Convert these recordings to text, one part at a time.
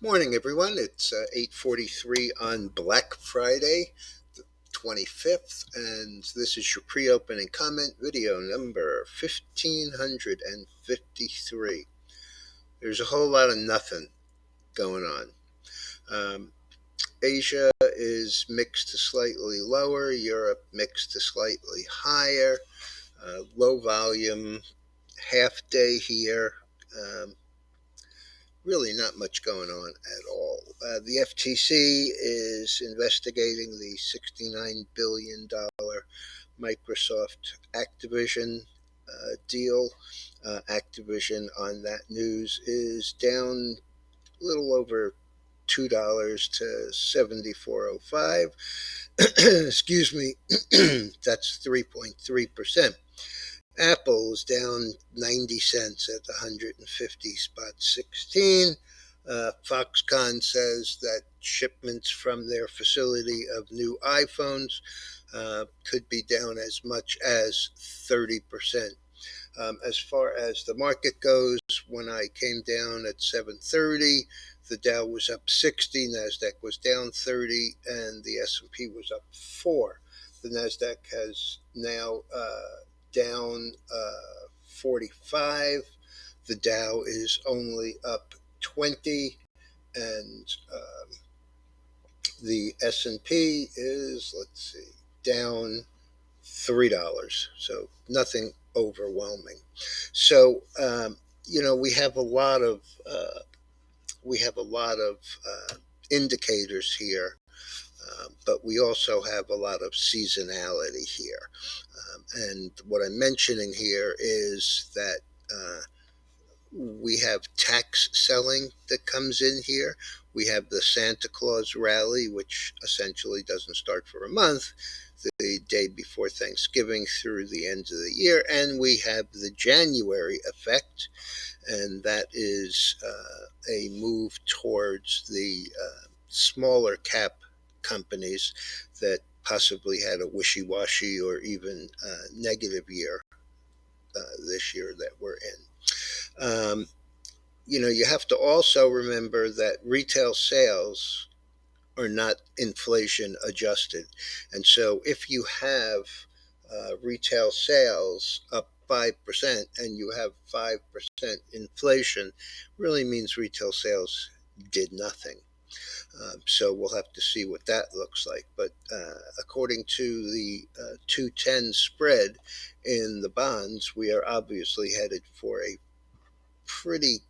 Morning, everyone. It's 8:43 on Black Friday, the 25th, and this is your pre-opening comment video number 1553. There's a whole lot of nothing going on. Asia is mixed to slightly lower, Europe mixed to slightly higher, low volume, half day here. Um, Really not much going on at all. The FTC is investigating the $69 billion Microsoft Activision deal. Activision on that news is down a little over $2 to 74.05. Excuse me, that's 3.3%. Apple is down 90 cents at 150.16. Foxconn says that shipments from their facility of new iPhones could be down as much as 30%. As far as the market goes, when I came down at 7:30, the Dow was up 60, Nasdaq was down 30, and the S&P was up 4. The Nasdaq has now down 45. The Dow is only up 20, and the S&P is, let's see, down $3. So nothing overwhelming. So we have a lot of indicators here, but we also have a lot of seasonality here. And what I'm mentioning here is that we have tax selling that comes in here. We have the Santa Claus rally, which essentially doesn't start for a month, the day before Thanksgiving through the end of the year. And we have the January effect, and that is a move towards the smaller cap companies that possibly had a wishy-washy or even negative year this year that we're in. You have to also remember that retail sales are not inflation adjusted. And so if you have retail sales up 5% and you have 5% inflation, really means retail sales did nothing. So we'll have to see what that looks like. But according to the 210 spread in the bonds, we are obviously headed for a pretty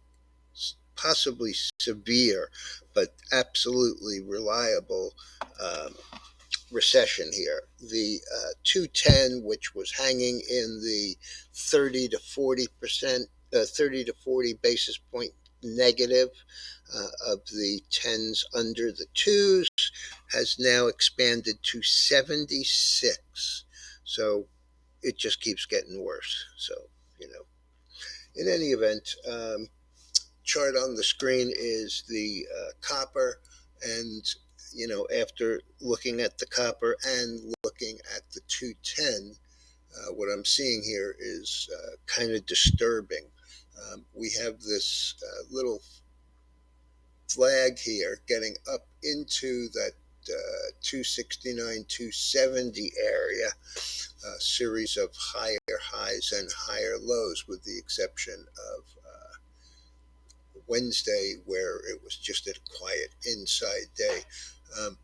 possibly severe but absolutely reliable recession here. The 210, which was hanging in the 30 to 40%, 30 to 40 basis point negative of the tens under the twos, has now expanded to 76. So it just keeps getting worse. So, in any event, chart on the screen is the copper, and after looking at the copper and looking at the 210, what I'm seeing here is kind of disturbing. We have this little flag here getting up into that 269, 270 area, a series of higher highs and higher lows, with the exception of Wednesday, where it was just a quiet inside day.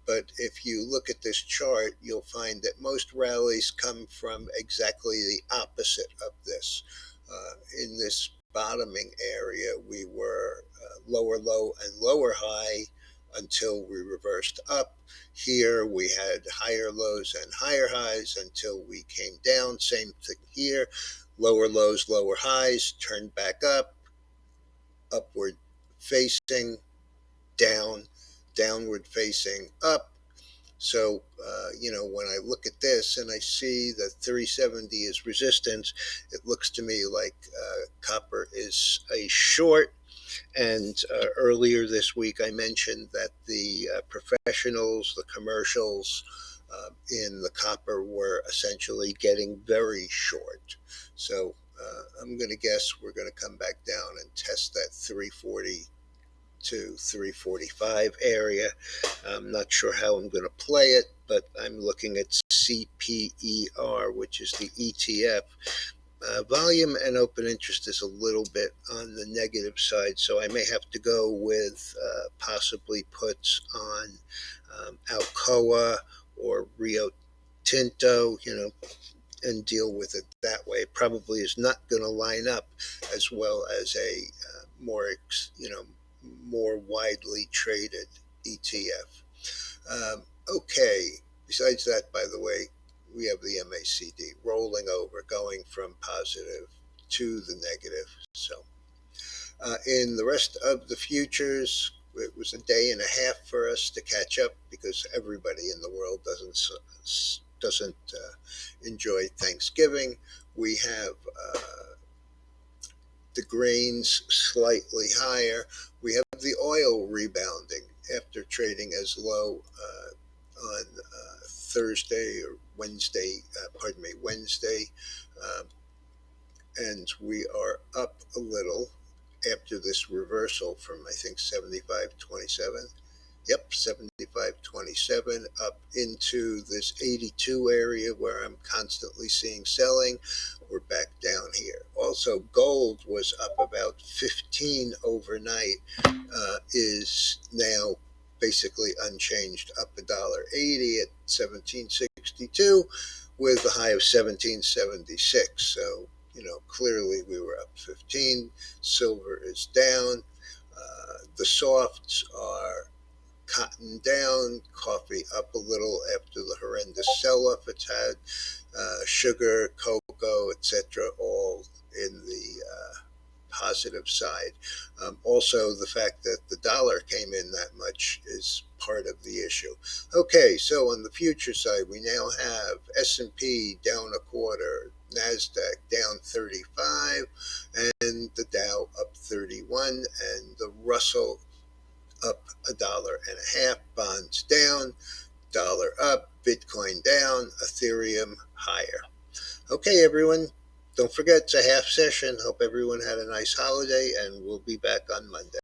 But if you look at this chart, you'll find that most rallies come from exactly the opposite of this. In this bottoming area, we were lower low and lower high until we reversed up. Here we had higher lows and higher highs until we came down. Same thing here. Lower lows, lower highs, turned back up, upward facing, down, downward facing up. So, when I look at this and I see that 370 is resistance, it looks to me like copper is a short. And earlier this week, I mentioned that the professionals, the commercials in the copper were essentially getting very short. So I'm going to guess we're going to come back down and test that 340 to 345 area. I'm not sure how I'm going to play it, but I'm looking at CPER, which is the ETF. Volume and open interest is a little bit on the negative side, so I may have to go with possibly puts on Alcoa or Rio Tinto, and deal with it that way. It probably is not going to line up as well as a more widely traded ETF. Okay. Besides that, by the way, we have the MACD rolling over, going from positive to the negative. So, in the rest of the futures, it was a day and a half for us to catch up because everybody in the world doesn't enjoy Thanksgiving. We have the grains slightly higher. We have the oil rebounding after trading as low on Thursday or Wednesday, Wednesday. Um, and we are up a little after this reversal from, I think, 75.27. Yep, 75.27 up into this 82 area where I'm constantly seeing selling. We're back down here. Also, gold was up about 15 overnight, is now basically unchanged, up $1.80 at 1762 with a high of 1776. So, clearly we were up 15. Silver is down. The softs are cotton down, coffee up a little after the horrendous sell-off it's had, sugar, cocoa, etc., all in the positive side. Also, the fact that the dollar came in that much is part of the issue. Okay, so on the future side, we now have S&P down a quarter, NASDAQ down 35, and the Dow up 31, and the Russell up $1.50, bonds down, dollar up, Bitcoin down, Ethereum higher. Okay, everyone, don't forget it's a half session. Hope everyone had a nice holiday, and we'll be back on Monday.